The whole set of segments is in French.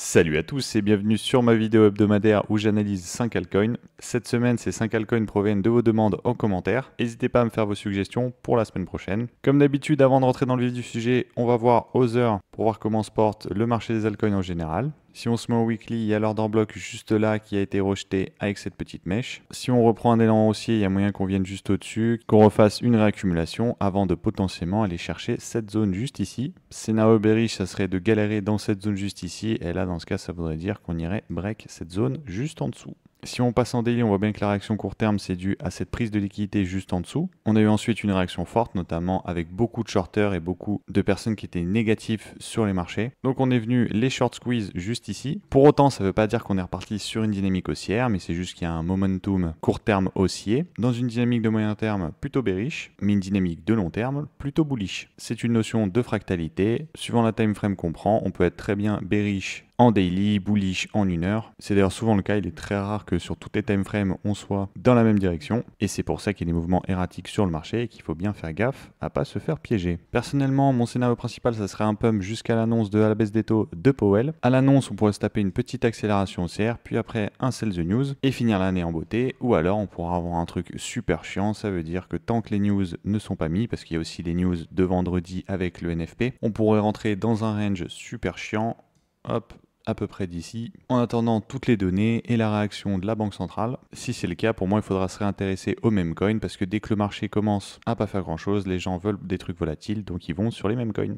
Salut à tous et bienvenue sur ma vidéo hebdomadaire où j'analyse 5 altcoins. Cette semaine, ces 5 altcoins proviennent de vos demandes en commentaire. N'hésitez pas à me faire vos suggestions pour la semaine prochaine. Comme d'habitude, avant de rentrer dans le vif du sujet, on va voir Other pour voir comment se porte le marché des altcoins en général. Si on se met au weekly, il y a l'order block juste là qui a été rejeté avec cette petite mèche. Si on reprend un élan haussier, il y a moyen qu'on vienne juste au-dessus, qu'on refasse une réaccumulation avant de potentiellement aller chercher cette zone juste ici. Scénario bearish, ça serait de galérer dans cette zone juste ici. Et là, dans ce cas, ça voudrait dire qu'on irait break cette zone juste en dessous. Si on passe en daily, on voit bien que la réaction court terme, c'est dû à cette prise de liquidité juste en dessous. On a eu ensuite une réaction forte, notamment avec beaucoup de shorters et beaucoup de personnes qui étaient négatives sur les marchés. Donc on est venu les short squeeze juste ici. Pour autant, ça ne veut pas dire qu'on est reparti sur une dynamique haussière, mais c'est juste qu'il y a un momentum court terme haussier, dans une dynamique de moyen terme plutôt bearish, mais une dynamique de long terme plutôt bullish. C'est une notion de fractalité. Suivant la time frame qu'on prend, on peut être très bien bearish en daily, bullish en 1 heure. C'est d'ailleurs souvent le cas, il est très rare que sur toutes les time frames, on soit dans la même direction. Et c'est pour ça qu'il y a des mouvements erratiques sur le marché et qu'il faut bien faire gaffe à pas se faire piéger. Personnellement, mon scénario principal, ça serait un pump jusqu'à l'annonce de la baisse des taux de Powell. À l'annonce, on pourrait se taper une petite accélération haussière, puis après un sell the news et finir l'année en beauté. Ou alors, on pourra avoir un truc super chiant, ça veut dire que tant que les news ne sont pas mis, parce qu'il y a aussi les news de vendredi avec le NFP, on pourrait rentrer dans un range super chiant. Hop, à peu près d'ici, en attendant toutes les données et la réaction de la banque centrale. Si c'est le cas, pour moi, il faudra se réintéresser au meme coin parce que dès que le marché commence à pas faire grand chose, les gens veulent des trucs volatiles, donc ils vont sur les meme coins.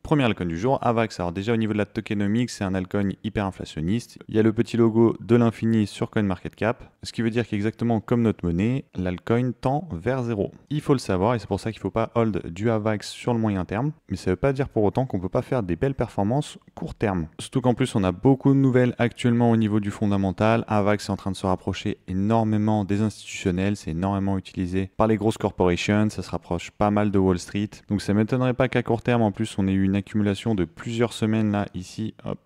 Premier altcoin du jour, Avax. Alors déjà au niveau de la tokenomics, c'est un altcoin hyper inflationniste. Il y a le petit logo de l'infini sur CoinMarketCap, ce qui veut dire qu'exactement comme notre monnaie, l'altcoin tend vers zéro. Il faut le savoir et c'est pour ça qu'il ne faut pas hold du Avax sur le moyen terme, mais ça ne veut pas dire pour autant qu'on ne peut pas faire des belles performances court terme. Surtout qu'en plus on a beaucoup de nouvelles actuellement au niveau du fondamental. Avax est en train de se rapprocher énormément des institutionnels, c'est énormément utilisé par les grosses corporations, ça se rapproche pas mal de Wall Street. Donc ça ne m'étonnerait pas qu'à court terme en plus on ait eu une accumulation de plusieurs semaines là, ici, hop,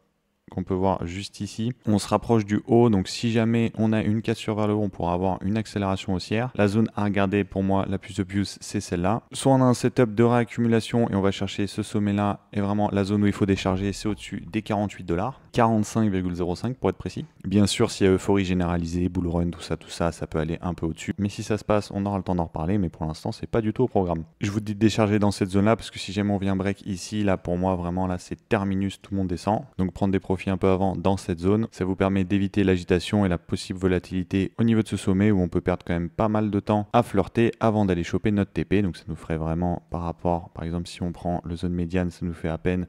qu'on peut voir juste ici. On se rapproche du haut, donc si jamais on a une cassure vers le haut, on pourra avoir une accélération haussière. La zone à regarder pour moi, la plus obvious, c'est celle-là. Soit on a un setup de réaccumulation et on va chercher ce sommet-là, et vraiment la zone où il faut décharger, c'est au-dessus des 48 $, 45,05 pour être précis. Bien sûr, s'il y a euphorie généralisée, bull run, tout ça, ça peut aller un peu au-dessus. Mais si ça se passe, on aura le temps d'en reparler, mais pour l'instant, c'est pas du tout au programme. Je vous dis de décharger dans cette zone-là, parce que si jamais on vient break ici, là, pour moi, vraiment, là, c'est terminus, tout le monde descend. Donc prendre des profits un peu avant dans cette zone, ça vous permet d'éviter l'agitation et la possible volatilité au niveau de ce sommet où on peut perdre quand même pas mal de temps à flirter avant d'aller choper notre TP. Donc ça nous ferait vraiment par rapport, par exemple si on prend le zone médiane, ça nous fait à peine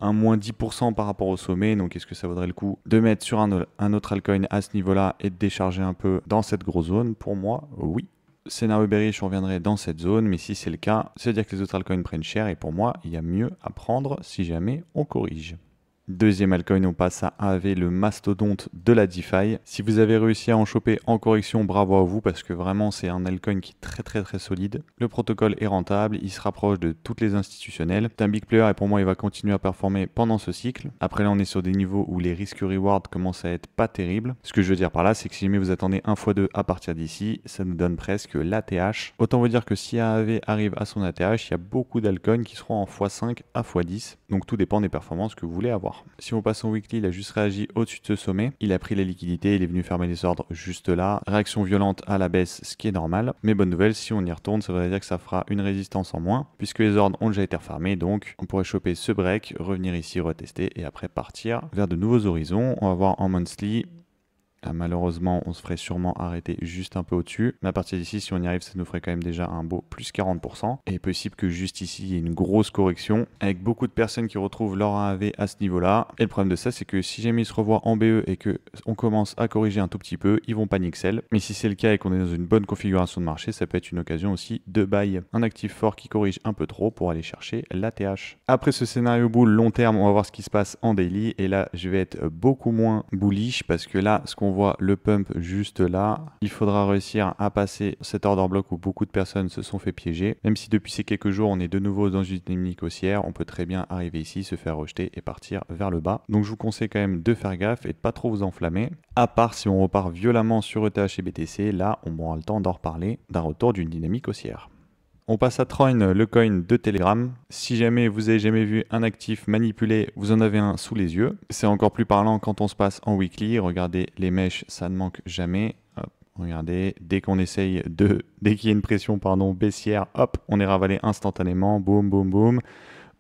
un moins 10% par rapport au sommet. Donc est-ce que ça vaudrait le coup de mettre sur un autre altcoin à ce niveau-là et de décharger un peu dans cette grosse zone? Pour moi, oui. Scénario bearish, on reviendrait dans cette zone, mais si c'est le cas, c'est-à-dire que les autres altcoins prennent cher et pour moi, il y a mieux à prendre si jamais on corrige. Deuxième altcoin, on passe à AAV, le mastodonte de la DeFi. Si vous avez réussi à en choper en correction, bravo à vous parce que vraiment c'est un altcoin qui est très solide. Le protocole est rentable, il se rapproche de toutes les institutionnelles. C'est un big player et pour moi il va continuer à performer pendant ce cycle. Après là on est sur des niveaux où les risques reward commencent à être pas terribles. Ce que je veux dire par là c'est que si jamais vous attendez 1 x 2 à partir d'ici, ça nous donne presque l'ATH. Autant vous dire que si AAV arrive à son ATH, il y a beaucoup d'altcoins qui seront en x5 à x10. Donc tout dépend des performances que vous voulez avoir. Si on passe en weekly, il a juste réagi au-dessus de ce sommet. Il a pris la liquidité, il est venu fermer les ordres juste là. Réaction violente à la baisse, ce qui est normal. Mais bonne nouvelle, si on y retourne, ça veut dire que ça fera une résistance en moins, puisque les ordres ont déjà été refermés. Donc on pourrait choper ce break, revenir ici, retester et après partir vers de nouveaux horizons. On va voir en monthly. Malheureusement, on se ferait sûrement arrêter juste un peu au-dessus. Mais à partir d'ici, si on y arrive, ça nous ferait quand même déjà un beau plus 40%. Et possible que juste ici, il y ait une grosse correction avec beaucoup de personnes qui retrouvent leur AAV à ce niveau-là. Et le problème de ça, c'est que si jamais ils se revoient en BE et qu'on commence à corriger un tout petit peu, ils vont panic sell. Mais si c'est le cas et qu'on est dans une bonne configuration de marché, ça peut être une occasion aussi de buy un actif fort qui corrige un peu trop pour aller chercher l'ATH. Après ce scénario bull long terme, on va voir ce qui se passe en daily. Et là, je vais être beaucoup moins bullish parce que là, ce qu'on voit le pump juste là, il faudra réussir à passer cet order block où beaucoup de personnes se sont fait piéger. Même si depuis ces quelques jours on est de nouveau dans une dynamique haussière, on peut très bien arriver ici, se faire rejeter et partir vers le bas. Donc je vous conseille quand même de faire gaffe et de pas trop vous enflammer. À part si on repart violemment sur ETH et BTC, là on aura le temps d'en reparler d'un retour d'une dynamique haussière. On passe à Troin, le coin de Telegram. Si jamais vous avez jamais vu un actif manipulé, vous en avez un sous les yeux. C'est encore plus parlant quand on se passe en weekly. Regardez les mèches, ça ne manque jamais. Hop, regardez, dès qu'il y a une pression baissière, hop, on est ravalé instantanément. Boum, boum, boum.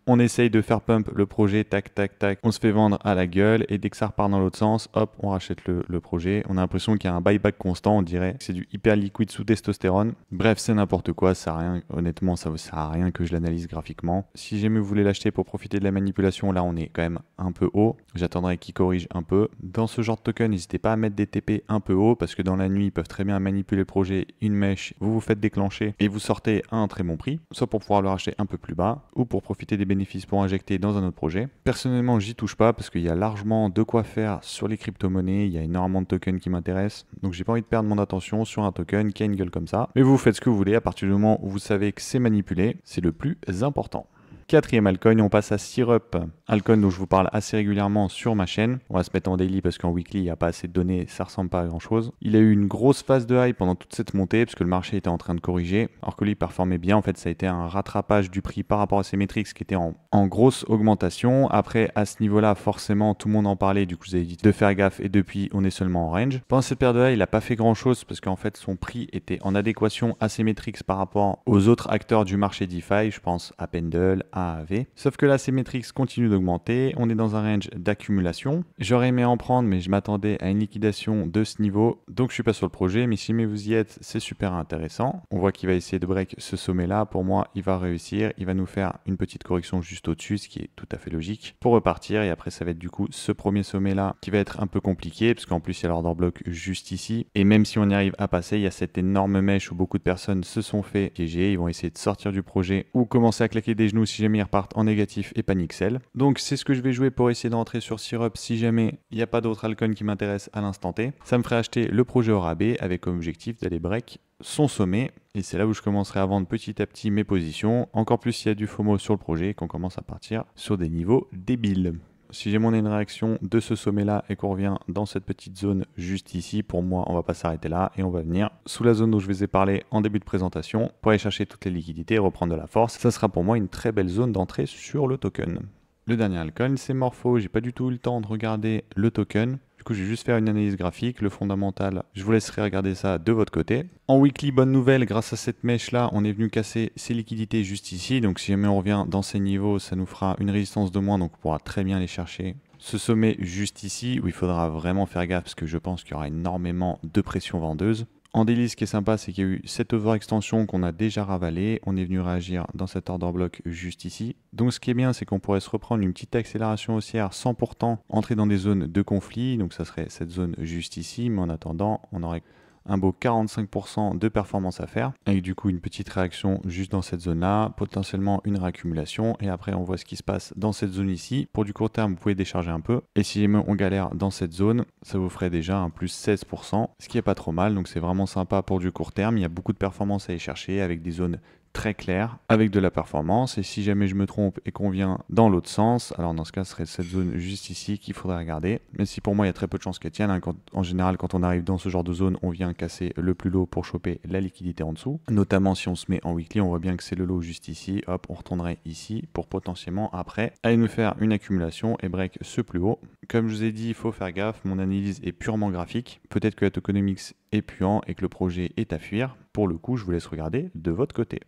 On essaye de faire pump le projet, tac, tac, tac. On se fait vendre à la gueule et dès que ça repart dans l'autre sens, hop, on rachète le projet. On a l'impression qu'il y a un buyback constant, on dirait que c'est du hyper liquide sous testostérone. Bref, c'est n'importe quoi, ça sert à rien. Honnêtement, ça ne sert à rien que je l'analyse graphiquement. Si jamais vous voulez l'acheter pour profiter de la manipulation, là, on est quand même un peu haut. J'attendrai qu'il corrige un peu. Dans ce genre de token, n'hésitez pas à mettre des TP un peu haut parce que dans la nuit, ils peuvent très bien manipuler le projet, une mèche, vous vous faites déclencher et vous sortez à un très bon prix, soit pour pouvoir le racheter un peu plus bas ou pour profiter des bénéfices pour injecter dans un autre projet. Personnellement, j'y touche pas parce qu'il y a largement de quoi faire sur les crypto-monnaies. Il y a énormément de tokens qui m'intéressent. Donc, j'ai pas envie de perdre mon attention sur un token qui a une gueule comme ça. Mais vous faites ce que vous voulez à partir du moment où vous savez que c'est manipulé. C'est le plus important. Quatrième altcoin, on passe à Syrup, altcoin dont je vous parle assez régulièrement sur ma chaîne. On va se mettre en daily parce qu'en weekly, il n'y a pas assez de données, ça ressemble pas à grand chose. Il a eu une grosse phase de hype pendant toute cette montée parce que le marché était en train de corriger, alors que lui performait bien. En fait, ça a été un rattrapage du prix par rapport à ses métriques qui était en grosse augmentation. Après, à ce niveau-là, forcément, tout le monde en parlait. Du coup, vous avez dit de faire gaffe et depuis, on est seulement en range. Pendant cette période de hype, il n'a pas fait grand-chose parce qu'en fait, son prix était en adéquation à ses métriques par rapport aux autres acteurs du marché DeFi. Je pense à Pendle, AAV. Sauf que là, ces métriques continuent d'augmenter. On est dans un range d'accumulation. J'aurais aimé en prendre, mais je m'attendais à une liquidation de ce niveau. Donc, je suis pas sur le projet. Mais si vous y êtes, c'est super intéressant. On voit qu'il va essayer de break ce sommet-là. Pour moi, il va réussir. Il va nous faire une petite correction juste au-dessus, ce qui est tout à fait logique, pour repartir. Et après, ça va être du coup ce premier sommet-là qui va être un peu compliqué, parce qu'en plus, il y a l'order block juste ici. Et même si on y arrive à passer, il y a cette énorme mèche où beaucoup de personnes se sont fait piéger. Ils vont essayer de sortir du projet ou commencer à claquer des genoux si jamais ils repartent en négatif et panique sell. Donc c'est ce que je vais jouer pour essayer d'entrer sur Syrup si jamais il n'y a pas d'autres altcoins qui m'intéressent à l'instant T. Ça me ferait acheter le projet au rabais avec comme objectif d'aller break son sommet. Et c'est là où je commencerai à vendre petit à petit mes positions. Encore plus s'il y a du FOMO sur le projet et qu'on commence à partir sur des niveaux débiles. Si jamais on a une réaction de ce sommet-là et qu'on revient dans cette petite zone juste ici, pour moi, on va pas s'arrêter là et on va venir sous la zone dont je vous ai parlé en début de présentation pour aller chercher toutes les liquidités et reprendre de la force. Ça sera pour moi une très belle zone d'entrée sur le token. Le dernier altcoin, c'est Morpho. J'ai pas du tout eu le temps de regarder le token. Du coup, je vais juste faire une analyse graphique, le fondamental, je vous laisserai regarder ça de votre côté. En weekly, bonne nouvelle, grâce à cette mèche-là, on est venu casser ces liquidités juste ici. Donc si jamais on revient dans ces niveaux, ça nous fera une résistance de moins, donc on pourra très bien les chercher. Ce sommet juste ici, où il faudra vraiment faire gaffe, parce que je pense qu'il y aura énormément de pression vendeuse. En daily, ce qui est sympa, c'est qu'il y a eu cette overextension qu'on a déjà ravalée. On est venu réagir dans cet order block juste ici. Donc ce qui est bien, c'est qu'on pourrait se reprendre une petite accélération haussière sans pourtant entrer dans des zones de conflit. Donc ça serait cette zone juste ici. Mais en attendant, on aurait un beau 45% de performance à faire, avec du coup une petite réaction juste dans cette zone-là, potentiellement une réaccumulation, et après on voit ce qui se passe dans cette zone ici. Pour du court terme, vous pouvez décharger un peu, et si jamais on galère dans cette zone, ça vous ferait déjà un plus 16%, ce qui est pas trop mal, donc c'est vraiment sympa pour du court terme. Il y a beaucoup de performance à aller chercher avec des zones très clair avec de la performance. Et si jamais je me trompe et qu'on vient dans l'autre sens, alors dans ce cas, ce serait cette zone juste ici qu'il faudrait regarder. Mais si pour moi, il y a très peu de chances qu'elle tienne. Hein, en général, quand on arrive dans ce genre de zone, on vient casser le plus lot pour choper la liquidité en dessous. Notamment si on se met en weekly, on voit bien que c'est le lot juste ici. Hop, on retournerait ici pour potentiellement après aller nous faire une accumulation et break ce plus haut. Comme je vous ai dit, il faut faire gaffe. Mon analyse est purement graphique. Peut-être que la tokenomics est puant et que le projet est à fuir. Pour le coup, je vous laisse regarder de votre côté.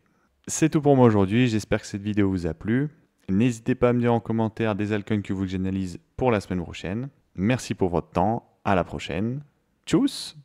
C'est tout pour moi aujourd'hui, j'espère que cette vidéo vous a plu. N'hésitez pas à me dire en commentaire des altcoins que vous voulez que j'analyse pour la semaine prochaine. Merci pour votre temps, à la prochaine. Tchuss!